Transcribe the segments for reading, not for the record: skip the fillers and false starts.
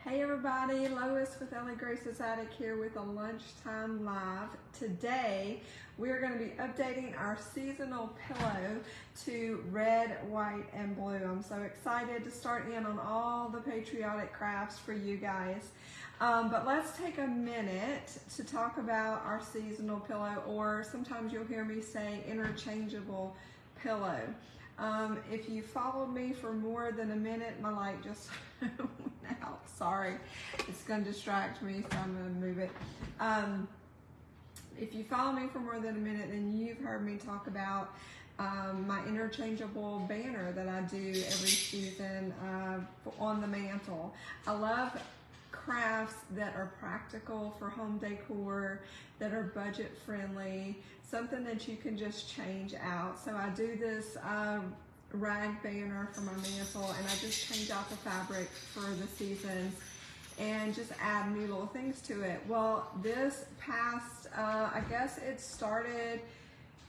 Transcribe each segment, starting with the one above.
Hey everybody, Lois with Ellie Grace's Attic here with a lunchtime live. Today we're going to be updating our seasonal pillow to red, white, and blue. I'm so excited to start in on all the patriotic crafts for you guys. But let's take a minute to talk about our seasonal pillow, or sometimes you'll hear me say interchangeable pillow. If you followed me for more than a minute, my light just went out. Sorry, it's going to distract me, so I'm going to move it. If you follow me for more than a minute, then you've heard me talk about my interchangeable banner that I do every season on the mantle. I love crafts that are practical for home decor, that are budget friendly, something that you can just change out. So I do this rag banner for my mantle, and I just change out the fabric for the seasons and just add new little things to it. Well, this past, I guess it started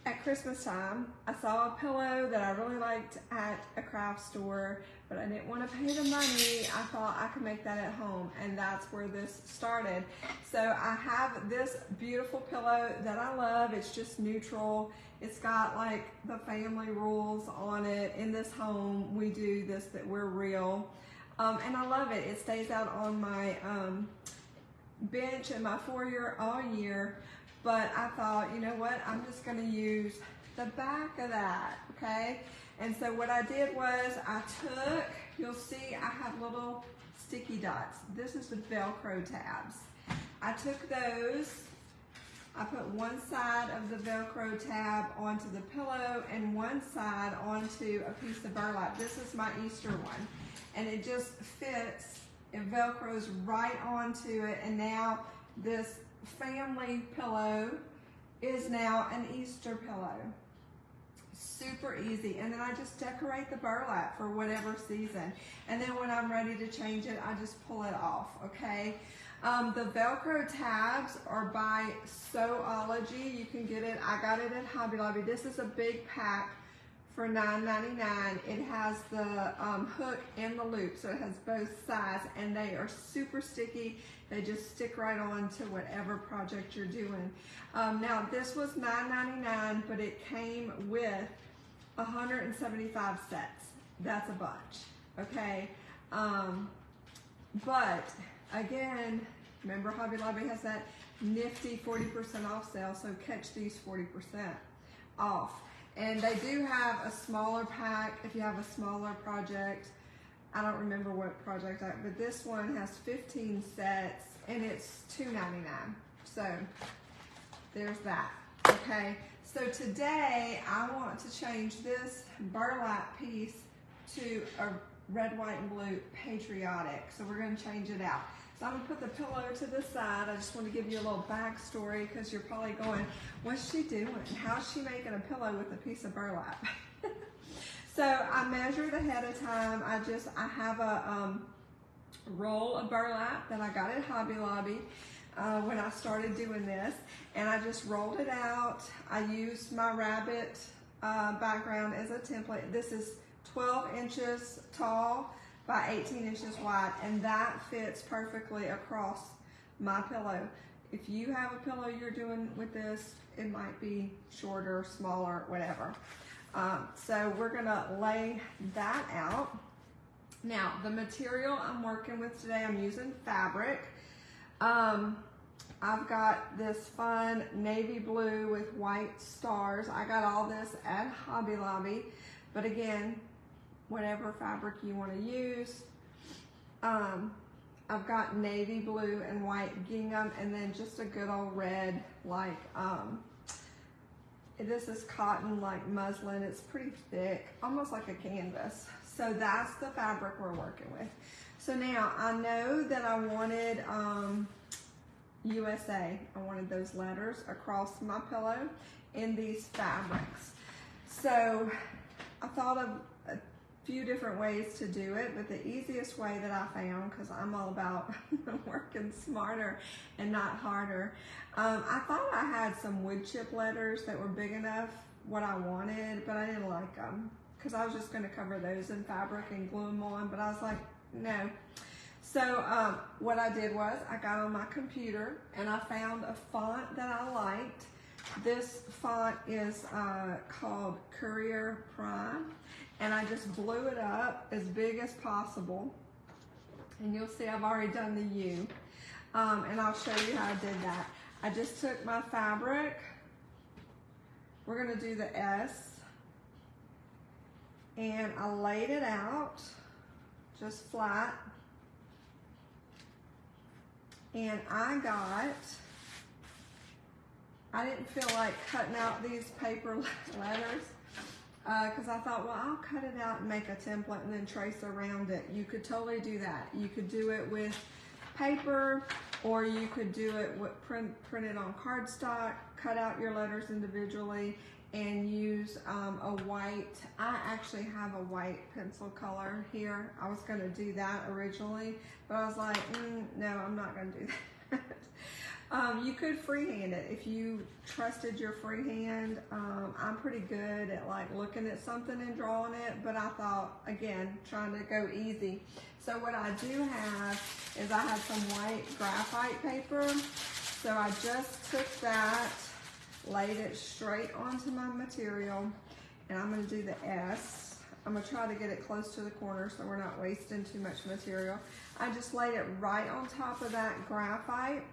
at Christmas time. I saw a pillow that I really liked at a craft store, but I didn't want to pay the money. I thought I could make that at home, and that's where this started. So I have this beautiful pillow that I love. It's just neutral. It's got like the family rules on it. In this home, we do this, that we're real. And I love it. It stays out on my bench in my foyer all year. But I thought, you know what, I'm just going to use the back of that, okay? And so what I did was I took, you'll see I have little sticky dots. This is the Velcro tabs. I took those, I put one side of the Velcro tab onto the pillow and one side onto a piece of burlap. This is my Easter one. And it just fits, it Velcros right onto it, and now this family pillow is now an Easter pillow. Super easy. And then I just decorate the burlap for whatever season. And then when I'm ready to change it, I just pull it off, okay? The Velcro tabs are by Sewology. You can get it, I got it at Hobby Lobby. This is a big pack for $9.99. It has the hook and the loop, so it has both sides, and they are super sticky. They just stick right on to whatever project you're doing. Now this was $9.99, but it came with 175 sets. That's a bunch, okay? But again, remember Hobby Lobby has that nifty 40% off sale, so catch these 40% off. And they do have a smaller pack if you have a smaller project. I don't remember what project, but this one has 15 sets and it's $2.99. So there's that, okay? So today I want to change this burlap piece to a red, white, and blue patriotic. So we're gonna change it out. So I'm gonna put the pillow to the side. I just want to give you a little backstory because you're probably going, what's she doing? How's she making a pillow with a piece of burlap? So I measured ahead of time. I have a roll of burlap that I got at Hobby Lobby when I started doing this, and I just rolled it out. I used my rabbit background as a template. This is 12 inches tall by 18 inches wide, and that fits perfectly across my pillow. If you have a pillow you're doing with this, it might be shorter, smaller, whatever. So we're gonna lay that out. Now, the material I'm working with today, I'm using fabric. I've got this fun navy blue with white stars. I got all this at Hobby Lobby, but again, whatever fabric you want to use. I've got navy blue and white gingham, and then just a good old red, like this is cotton, like muslin. It's pretty thick, almost like a canvas. So that's the fabric we're working with. So now I know that I wanted USA. I wanted those letters across my pillow in these fabrics. So I thought of a few different ways to do it, but the easiest way that I found, because I'm all about working smarter and not harder, I thought I had some wood chip letters that were big enough what I wanted, but I didn't like them because I was just going to cover those in fabric and glue them on, but I was like, no. So what I did was I got on my computer and I found a font that I liked. This font is called Courier Prime, and I just blew it up as big as possible. And you'll see I've already done the U, and I'll show you how I did that. I just took my fabric. We're gonna do the S, and I laid it out just flat. And I didn't feel like cutting out these paper letters because I thought, well, I'll cut it out and make a template and then trace around it. You could totally do that. You could do it with paper, or you could do it with print it on cardstock, cut out your letters individually, and use a white. I actually have a white pencil color here. I was going to do that originally, but I was like, no, I'm not going to do that. You could freehand it if you trusted your freehand. I'm pretty good at like looking at something and drawing it, but I thought, again, trying to go easy. So what I do have is I have some white graphite paper. So I just took that, laid it straight onto my material, and I'm going to do the S. I'm going to try to get it close to the corner so we're not wasting too much material. I just laid it right on top of that graphite,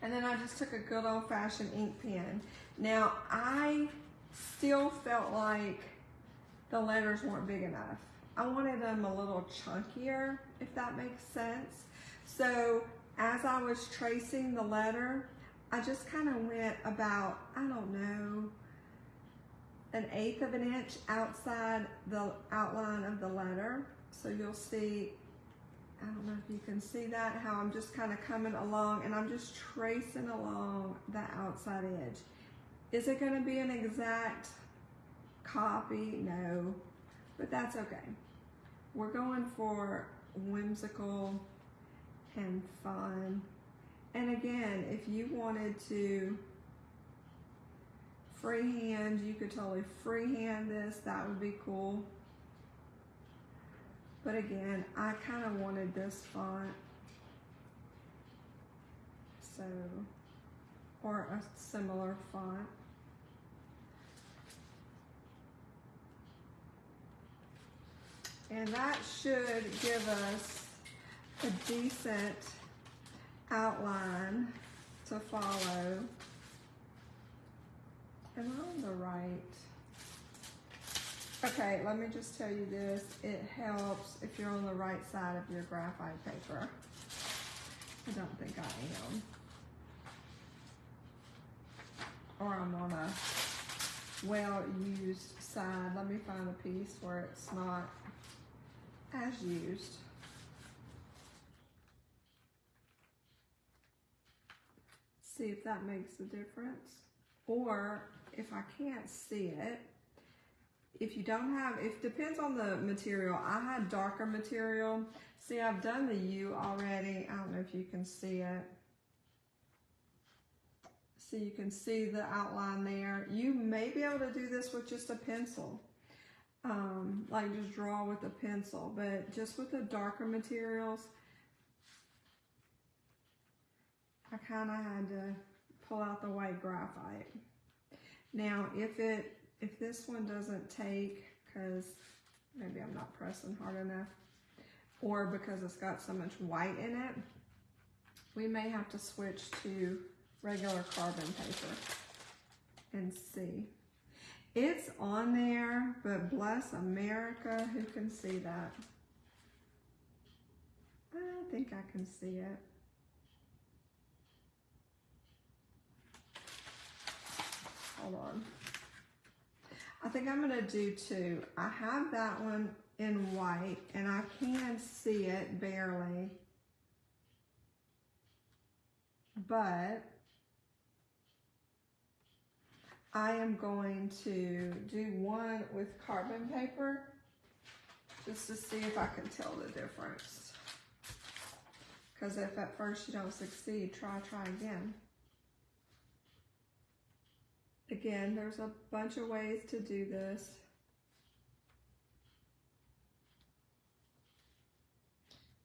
and then I just took a good old-fashioned ink pen. Now, I still felt like the letters weren't big enough. I wanted them a little chunkier, if that makes sense. So as I was tracing the letter, I just kind of went about, I don't know, 1/8 of an inch outside the outline of the letter. So you'll see, I don't know if you can see that, how I'm just kind of coming along and I'm just tracing along the outside edge. Is it going to be an exact copy? No, but that's okay. We're going for whimsical and fun. And again, if you wanted to freehand, you could totally freehand this. That would be cool. But again, I kind of wanted this font. So, or a similar font. And that should give us a decent outline to follow. Am I on the right? Okay, let me just tell you this. It helps if you're on the right side of your graphite paper. I don't think I am. Or I'm on a well-used side. Let me find a piece where it's not as used. See if that makes a difference. Or if I can't see it, if you don't have, it depends on the material. I had darker material. See, I've done the U already. I don't know if you can see it. So you can see the outline there. You may be able to do this with just a pencil. Like just draw with a pencil, but just with the darker materials, I kind of had to pull out the white graphite. Now, if this one doesn't take, because maybe I'm not pressing hard enough, or because it's got so much white in it, we may have to switch to regular carbon paper and see. It's on there, but bless America, who can see that? I think I can see it. Hold on. I think I'm going to do two. I have that one in white, and I can see it barely. But I am going to do one with carbon paper just to see if I can tell the difference. Because if at first you don't succeed, try again. Again, there's a bunch of ways to do this.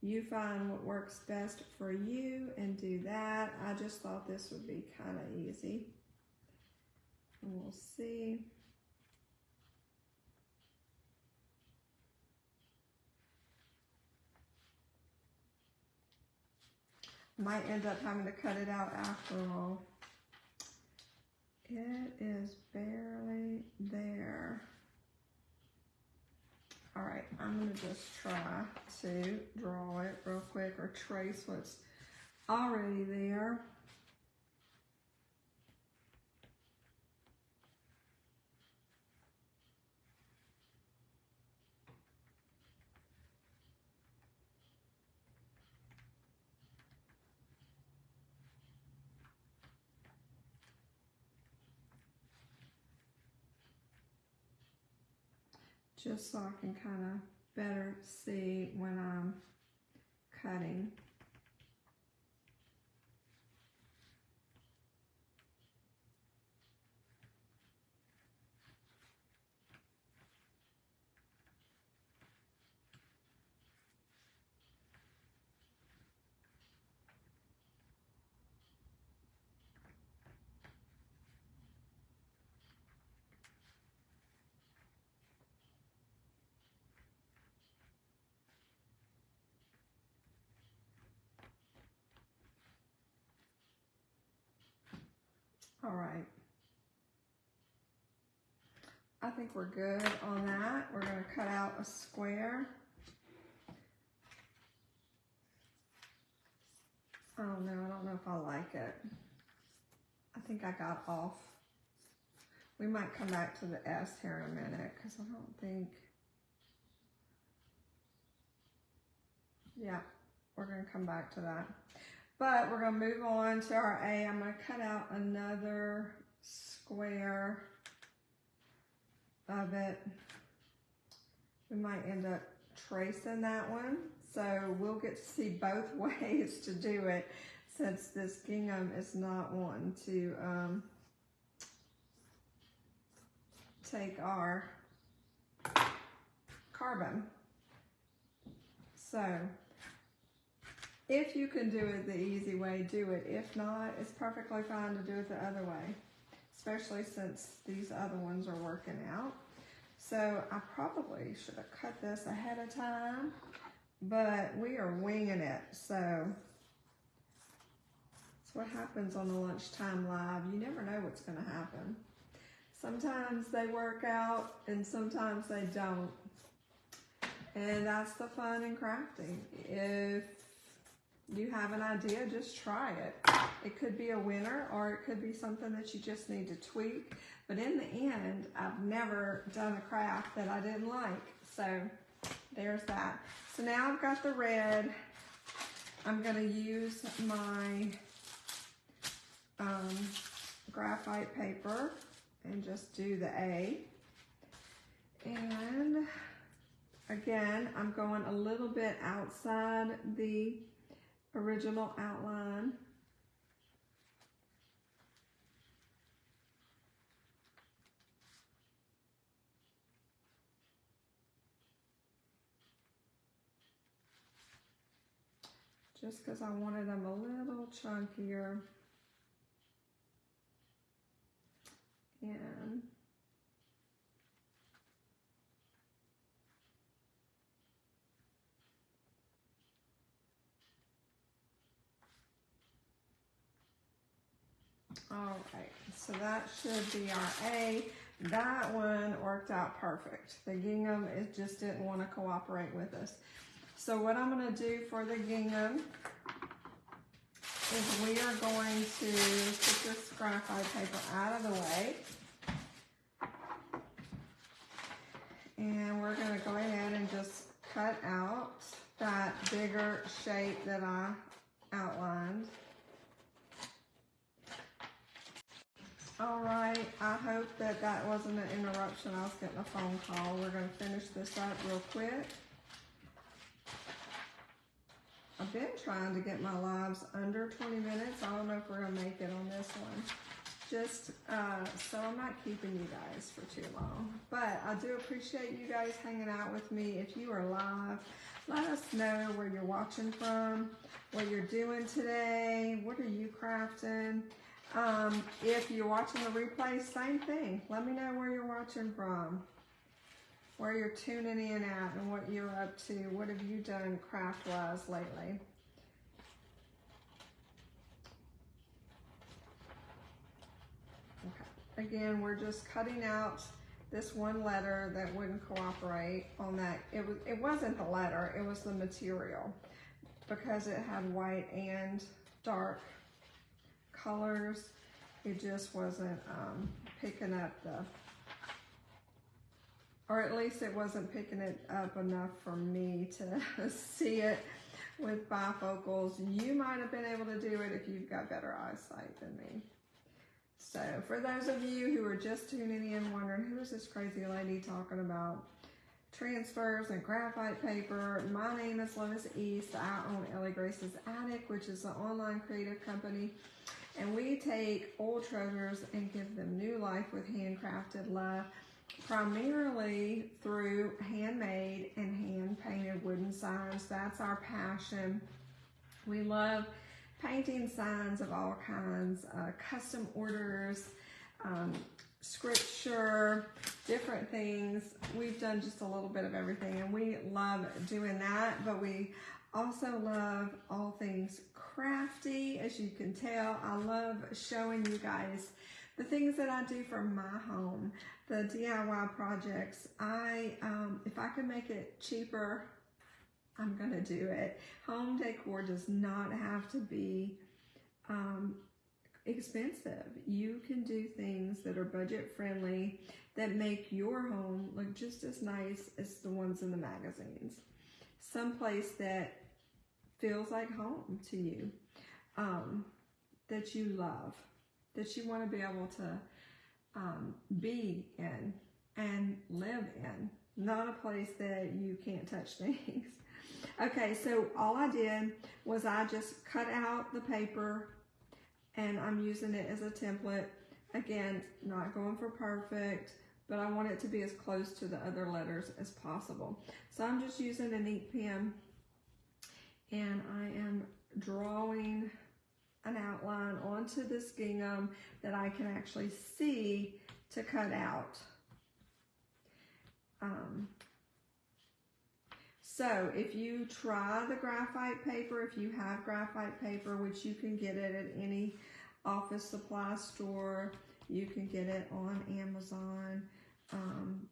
You find what works best for you and do that. I just thought this would be kind of easy. And we'll see. Might end up having to cut it out after all. It is barely there. All right, I'm gonna just try to draw it real quick or trace what's already there. Just so I can kind of better see when I'm cutting. All right. I think we're good on that. We're going to cut out a square. Oh no, I don't know if I like it. I think I got off. We might come back to the S here in a minute because I don't think, yeah, we're going to come back to that. But we're going to move on to our A. I'm going to cut out another square of it. We might end up tracing that one. So we'll get to see both ways to do it since this gingham is not one to take our carbon. So if you can do it the easy way, do it. If not, it's perfectly fine to do it the other way, especially since these other ones are working out. So I probably should have cut this ahead of time, but we are winging it. So that's what happens on the Lunchtime Live. You never know what's going to happen. Sometimes they work out and sometimes they don't. And that's the fun in crafting. If you have an idea, just try it. It could be a winner or it could be something that you just need to tweak. But in the end, I've never done a craft that I didn't like. So there's that. So now I've got the red. I'm going to use my graphite paper and just do the A. And again, I'm going a little bit outside the original outline. Just because I wanted them a little chunkier. And all right, so that should be our A. That one worked out perfect. The gingham, it just didn't want to cooperate with us. So what I'm going to do for the gingham is we are going to put this graphite paper out of the way. And we're going to go ahead and just cut out that bigger shape that I outlined. All right, I hope that that wasn't an interruption. I was getting a phone call. We're going to finish this up real quick. I've been trying to get my lives under 20 minutes. I don't know if we're going to make it on this one. just so I'm not keeping you guys for too long. But I do appreciate you guys hanging out with me. If you are live, let us know where you're watching from, what you're doing today, what are you crafting. If you're watching the replay, same thing. Let me know where you're watching from, where you're tuning in at, and what you're up to. What have you done craft-wise lately? Okay. Again, we're just cutting out this one letter that wouldn't cooperate on that. It wasn't the letter, it was the material, because it had white and dark colors. It just wasn't picking up or at least it wasn't picking it up enough for me to see it with bifocals. You might have been able to do it if you've got better eyesight than me. So for those of you who are just tuning in wondering, who is this crazy lady talking about transfers and graphite paper? My name is Lois East. I own Ellie Grace's Attic, which is an online creative company. And we take old treasures and give them new life with handcrafted love, primarily through handmade and hand-painted wooden signs. That's our passion. We love painting signs of all kinds, custom orders, scripture, different things. We've done just a little bit of everything, and we love doing that, but we also love all things crafty. As you can tell, I love showing you guys the things that I do for my home, the DIY projects. If I can make it cheaper, I'm gonna do it. Home decor does not have to be expensive. You can do things that are budget friendly, that make your home look just as nice as the ones in the magazines. Someplace that feels like home to you, that you love, that you want to be able to be in and live in, not a place that you can't touch things. Okay, so all I did was I just cut out the paper and I'm using it as a template. Again, not going for perfect, but I want it to be as close to the other letters as possible. So I'm just using an ink pen and I am drawing an outline onto this gingham that I can actually see to cut out. So if you try the graphite paper, if you have graphite paper, which you can get it at any office supply store, you can get it on Amazon.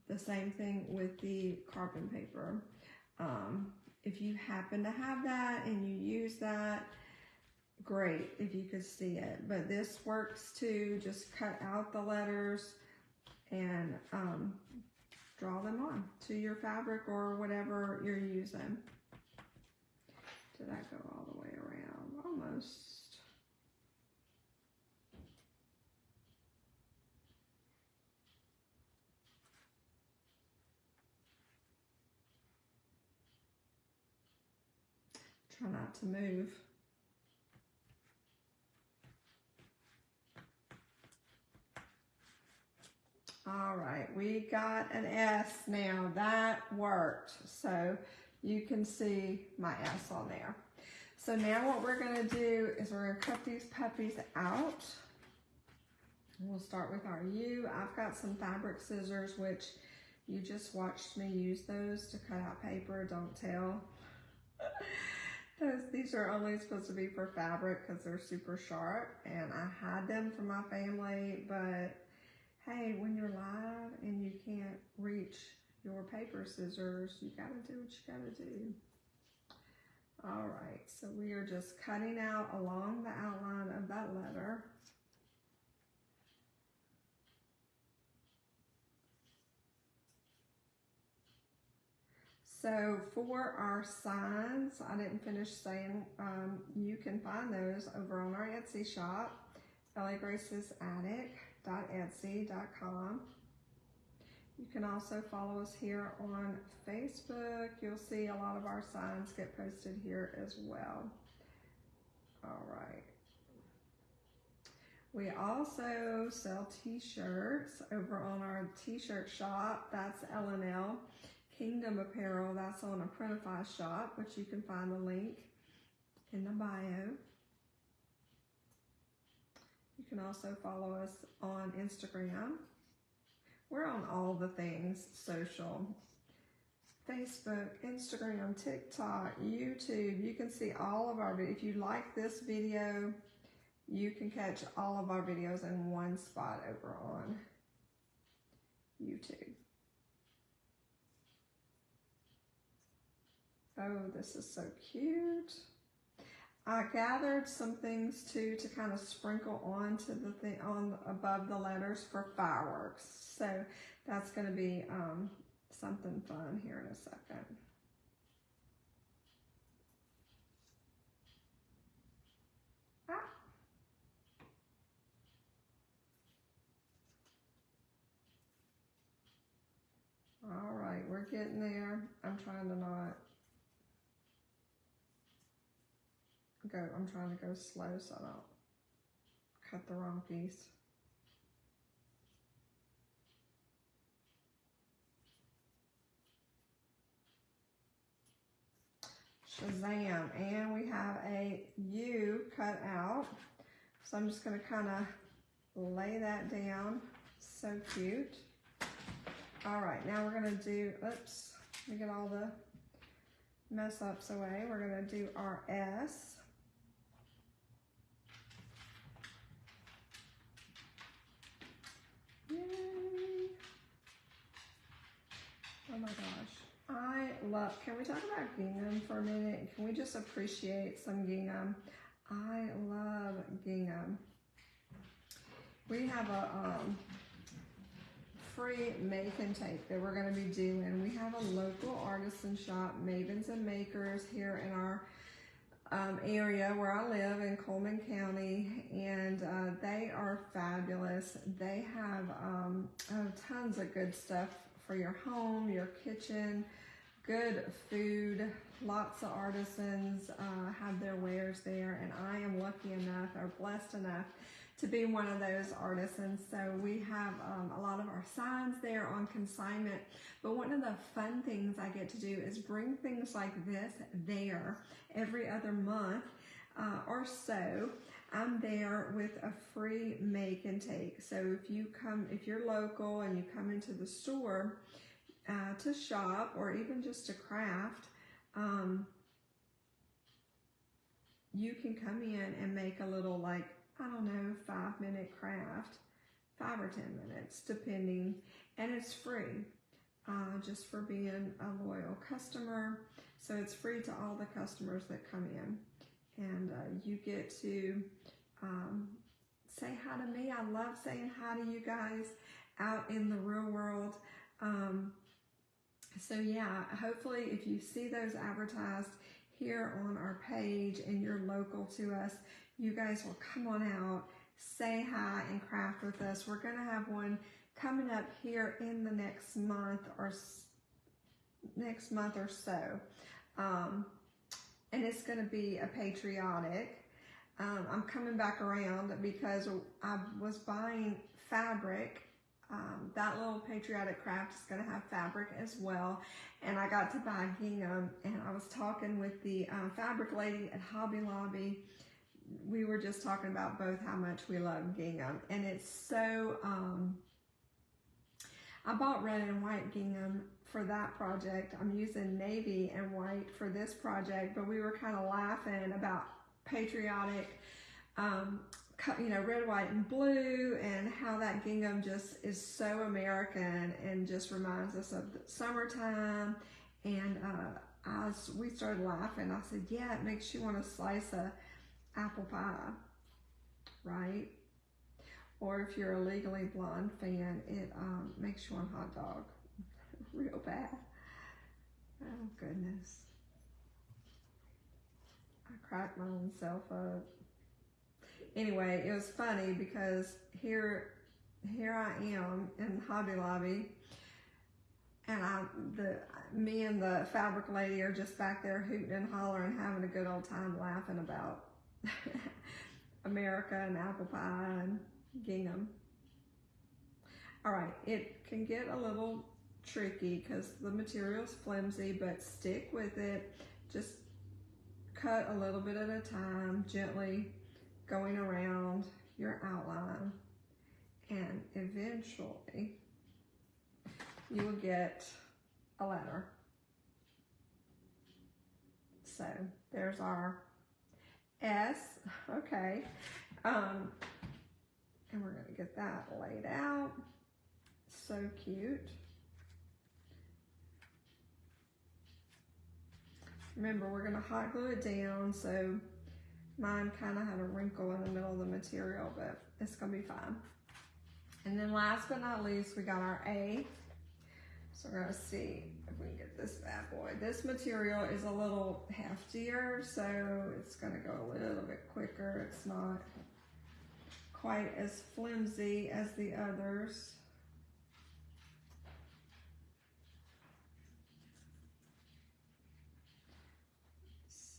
The same thing with the carbon paper. If you happen to have that and you use that, great if you could see it. But this works too. Just cut out the letters and draw them on to your fabric or whatever you're using. Did I go all the way around? Almost. Try not to move. All right, we got an S now. That worked. So you can see my S on there. So now what we're going to do is we're going to cut these puppies out. We'll start with our U. I've got some fabric scissors, which you just watched me use those to cut out paper. Don't tell. These are only supposed to be for fabric because they're super sharp, and I hide them from my family, but hey, when you're live and you can't reach your paper scissors, you gotta do what you gotta do. All right, so we are just cutting out along the outline of that letter. So for our signs, I didn't finish saying, you can find those over on our Etsy shop, elliegracesattic.etsy.com. You can also follow us here on Facebook. You'll see a lot of our signs get posted here as well. All right. We also sell t-shirts over on our t-shirt shop. That's L&L. Kingdom Apparel, that's on a Printify shop, which you can find the link in the bio. You can also follow us on Instagram. We're on all the things social. Facebook, Instagram, TikTok, YouTube. You can see all of our videos. If you like this video, you can catch all of our videos in one spot over on YouTube. Oh, this is so cute. I gathered some things too to kind of sprinkle onto the thing on above the letters for fireworks. So that's going to be something fun here in a second. All right, we're getting there. I'm trying to not go, I'm trying to go slow so I don't cut the wrong piece. Shazam, and we have a U cut out. So I'm just gonna kind of lay that down. So cute. All right, now we're gonna do, oops, let me get all the mess ups away. We're gonna do our S. Yay. Oh my gosh. I love, can we talk about gingham for a minute? Can we just appreciate some gingham? I love gingham. We have a free make and take that we're going to be doing. We have a local artisan shop, Mavens and Makers, here in our area where I live in Coleman County, and they are fabulous. They have tons of good stuff for your home, your kitchen, good food. Lots of artisans have their wares there, and I am lucky enough or blessed enough to be one of those artisans. So we have a lot of our signs there on consignment, but one of the fun things I get to do is bring things like this there every other month or so. I'm there with a free make and take. So if you're local and you come into the store to shop or even just to craft, you can come in and make a little, like, I don't know, 5-minute craft, 5 or 10 minutes, depending, and it's free, just for being a loyal customer. So it's free to all the customers that come in, and you get to say hi to me. I love saying hi to you guys out in the real world. So yeah, hopefully if you see those advertised here on our page and you're local to us, you guys will come on out, say hi, and craft with us. We're going to have one coming up here in the next month or so. And it's going to be a patriotic. I'm coming back around because I was buying fabric. That little patriotic craft is going to have fabric as well. And I got to buy gingham, and I was talking with the fabric lady at Hobby Lobby. We were just talking about both how much we love gingham, and it's so, I bought red and white gingham for that project. I'm using navy and white for this project, but we were kind of laughing about patriotic, you know, red, white, and blue, and how that gingham just is so American and just reminds us of the summertime. And we started laughing. I said, yeah, it makes you want to slice a apple pie, right? Or if you're a Legally Blonde fan, it makes you want a hot dog real bad. Oh goodness, I cracked my own self up. Anyway, it was funny because here I am in Hobby Lobby, and me and the fabric lady are just back there hooting and hollering, having a good old time laughing about America and apple pie and gingham. All right, it can get a little tricky because the material's flimsy, but stick with it. Just cut a little bit at a time, gently going around your outline, and eventually you will get a letter. So there's our S, okay. And we're gonna get that laid out. So cute. Remember, we're gonna hot glue it down, so mine kind of had a wrinkle in the middle of the material, but it's gonna be fine. And then last but not least, we got our A. So we're gonna see if we can get this bad boy. This material is a little heftier, so it's gonna go a little bit quicker. It's not quite as flimsy as the others.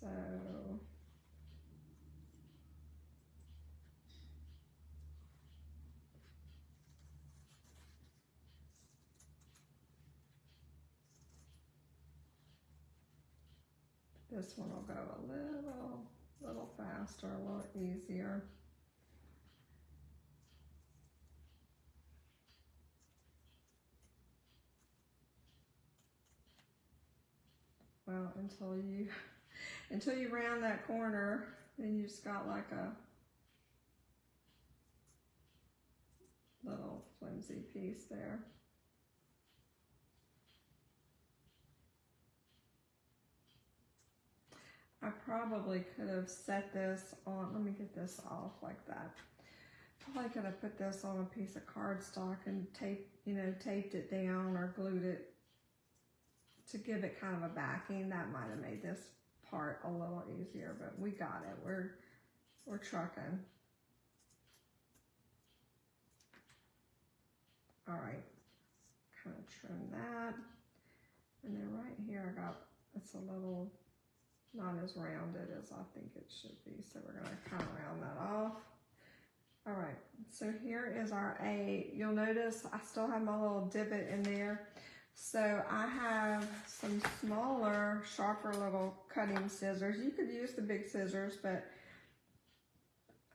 So this one will go a little faster, a little easier. Well, until you round that corner, then you just got like a little flimsy piece there. I probably could have set this on, let me get this off like that. Probably could have put this on a piece of cardstock and taped it down or glued it to give it kind of a backing. That might have made this part a little easier, but we got it. We're trucking. All right, kind of trim that. And then right here, it's a little not as rounded as I think it should be. So we're gonna kind of round that off. All right, so here is our A. You'll notice I still have my little divot in there. So I have some smaller, sharper little cutting scissors. You could use the big scissors, but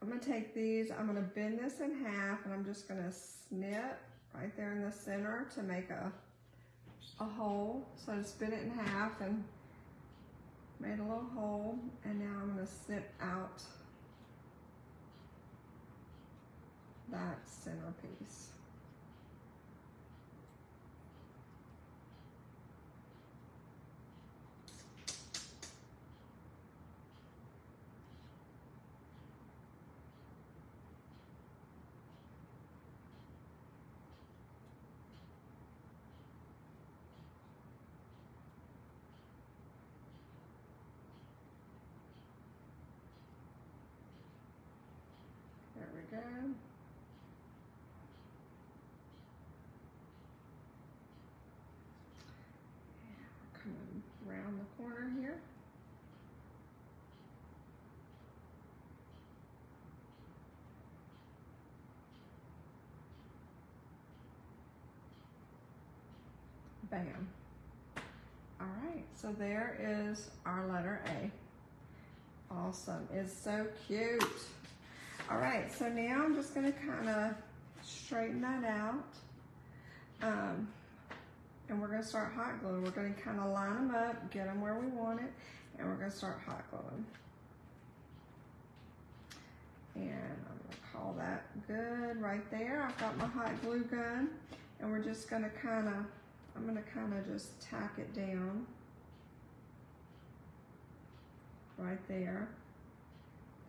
I'm gonna take these, I'm gonna bend this in half, and I'm just gonna snip right there in the center to make a hole. So I just bent it in half and made a little hole, and now I'm gonna snip out that center piece. There we go. Coming around the corner here. Bam. All right, so there is our letter A. Awesome, it's so cute. All right, so now I'm just gonna kind of straighten that out. And we're gonna start hot gluing. We're gonna kind of line them up, get them where we want it, and we're gonna start hot gluing. And I'm gonna call that good right there. I've got my hot glue gun, and we're just gonna I'm gonna kind of just tack it down right there.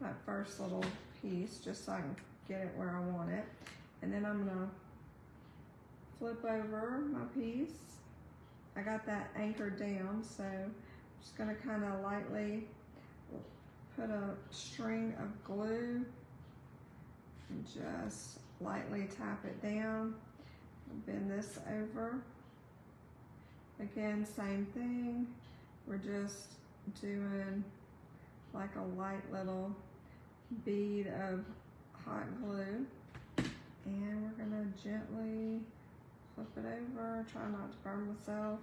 That first little piece, just so I can get it where I want it. And then I'm gonna flip over my piece. I got that anchored down, so I'm just gonna kind of lightly put a string of glue and just lightly tap it down. Bend this over. Again, same thing. We're just doing like a light little bead of hot glue, and we're gonna gently flip it over, try not to burn myself.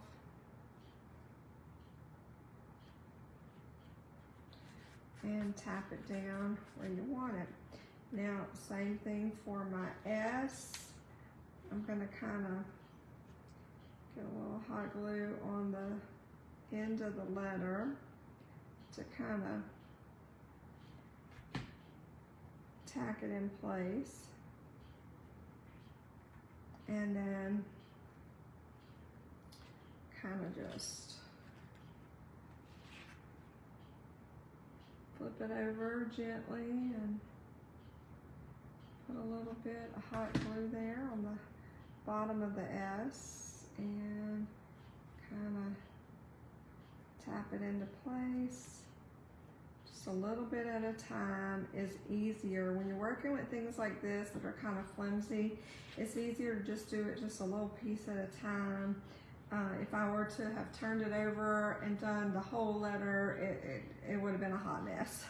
And tap it down where you want it. Now, same thing for my S. I'm gonna kind of get a little hot glue on the end of the letter to kind of tack it in place. And then kind of just flip it over gently and put a little bit of hot glue there on the bottom of the S and kind of tap it into place. Just a little bit at a time is easier. When you're working with things like this that are kind of flimsy, it's easier to just do it just a little piece at a time. If I were to have turned it over and done the whole letter, it would have been a hot mess,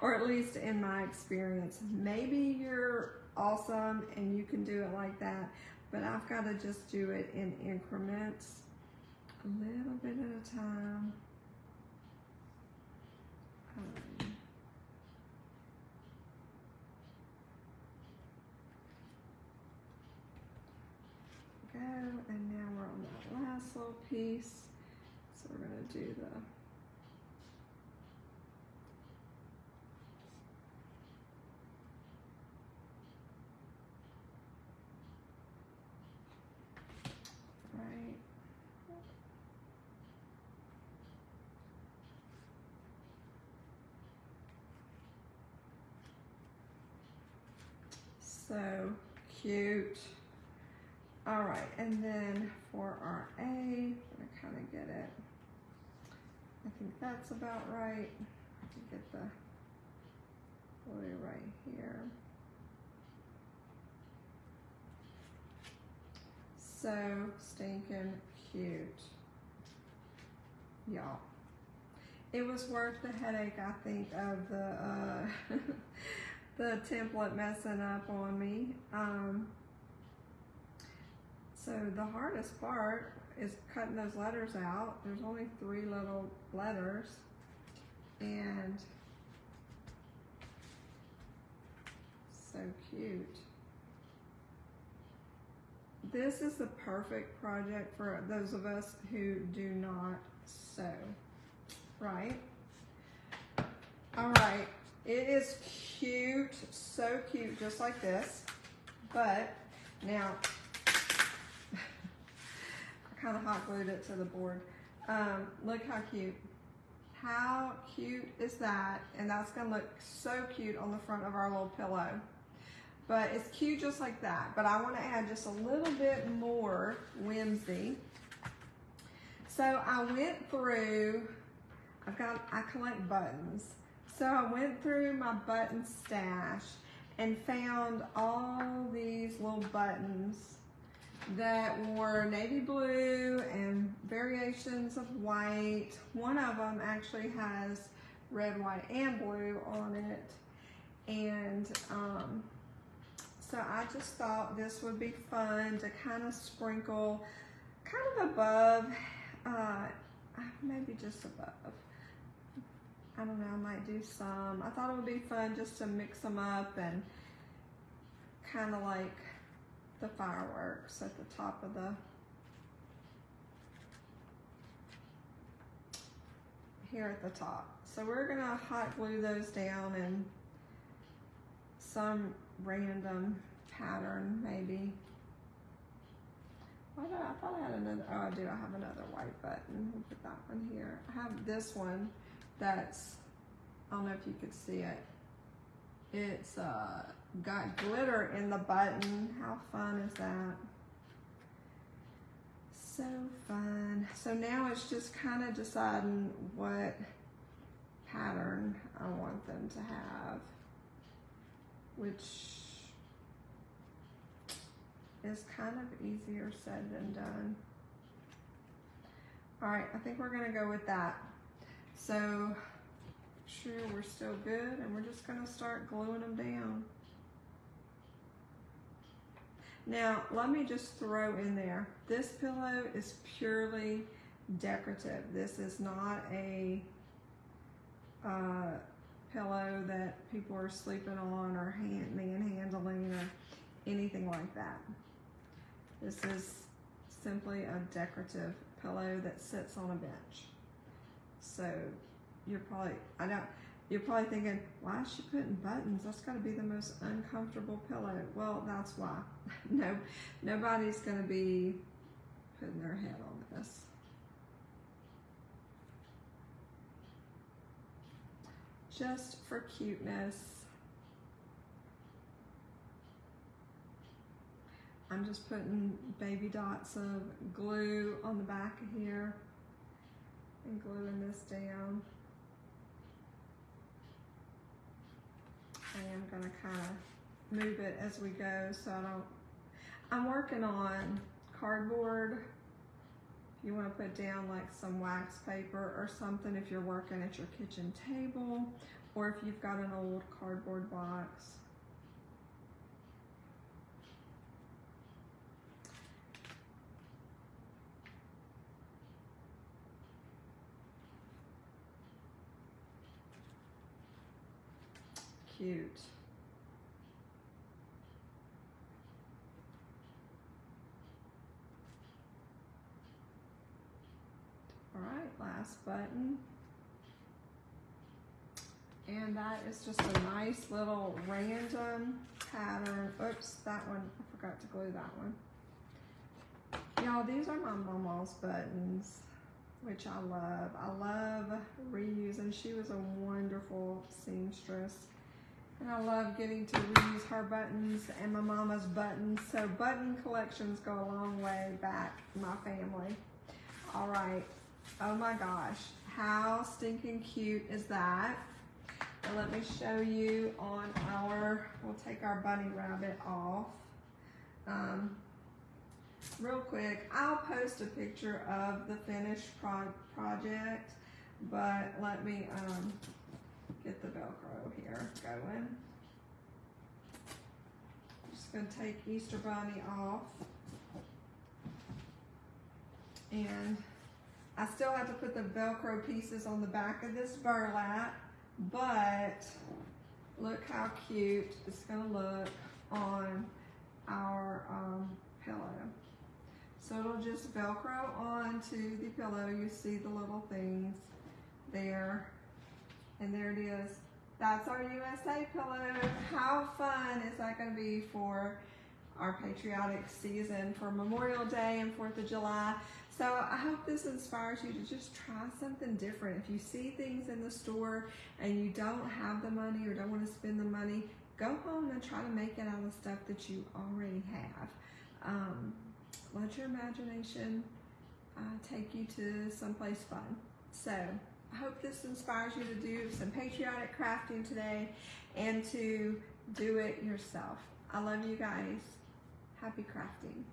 or at least in my experience. Maybe you're awesome and you can do it like that, but I've got to just do it in increments, a little bit at a time. Go, and now we're on that last little piece, so we're going to do the right. So cute. All right, and then for our A, I'm gonna kind of get it. I think that's about right. To get the blue right here. So stinking cute, y'all. It was worth the headache, I think, of the the template messing up on me. So the hardest part is cutting those letters out. There's only 3 little letters, and so cute. This is the perfect project for those of us who do not sew, right? All right, it is cute, so cute, just like this, but now, kind of hot glued it to the board. Look how cute. How cute is that? And that's gonna look so cute on the front of our little pillow. But it's cute just like that. But I wanna add just a little bit more whimsy. So I went through, I collect buttons. So I went through my button stash and found all these little buttons that were navy blue and variations of white. One of them actually has red, white, and blue on it. And so I just thought this would be fun to kind of sprinkle kind of above, maybe just above. I don't know, I might do some. I thought it would be fun just to mix them up and kind of like the fireworks at the top of the, here at the top. So we're gonna hot glue those down in some random pattern, maybe. I thought I had another, oh I do, I have another white button. We'll put that one here. I have this one that's, I don't know if you could see it. It's got glitter in the button. How fun is that? So fun. So now it's just kind of deciding what pattern I want them to have, which is kind of easier said than done. All right, I think we're gonna go with that. So sure we're still good, and we're just gonna start gluing them down. Now, let me just throw in there, this pillow is purely decorative. This is not a pillow that people are sleeping on or manhandling or anything like that. This is simply a decorative pillow that sits on a bench. So you're probably thinking, why is she putting buttons? That's got to be the most uncomfortable pillow. Well, that's why. No, nobody's going to be putting their head on this. Just for cuteness. I'm just putting baby dots of glue on the back of here and gluing this down. I am gonna kind of move it as we go so I'm working on cardboard. If you want to put down like some wax paper or something if you're working at your kitchen table, or if you've got an old cardboard box. Cute. All right, last button. And that is just a nice little random pattern. Oops, that one, I forgot to glue that one. Y'all, these are my mama's buttons, which I love. I love reusing. She was a wonderful seamstress. And I love getting to reuse her buttons and my mama's buttons. So button collections go a long way back in my family. All right. Oh my gosh. How stinking cute is that? And let me show you on we'll take our bunny rabbit off. Real quick, I'll post a picture of the finished project, but let me get the Velcro here going. Just gonna take Easter Bunny off. And I still have to put the Velcro pieces on the back of this burlap, but look how cute it's gonna look on our pillow. So it'll just Velcro onto the pillow. You see the little things there. And there it is. That's our USA pillow. How fun is that going to be for our patriotic season for Memorial Day and 4th of July? So I hope this inspires you to just try something different. If you see things in the store and you don't have the money or don't want to spend the money, go home and try to make it out of stuff that you already have. Let your imagination take you to someplace fun. So I hope this inspires you to do some patriotic crafting today and to do it yourself. I love you guys. Happy crafting.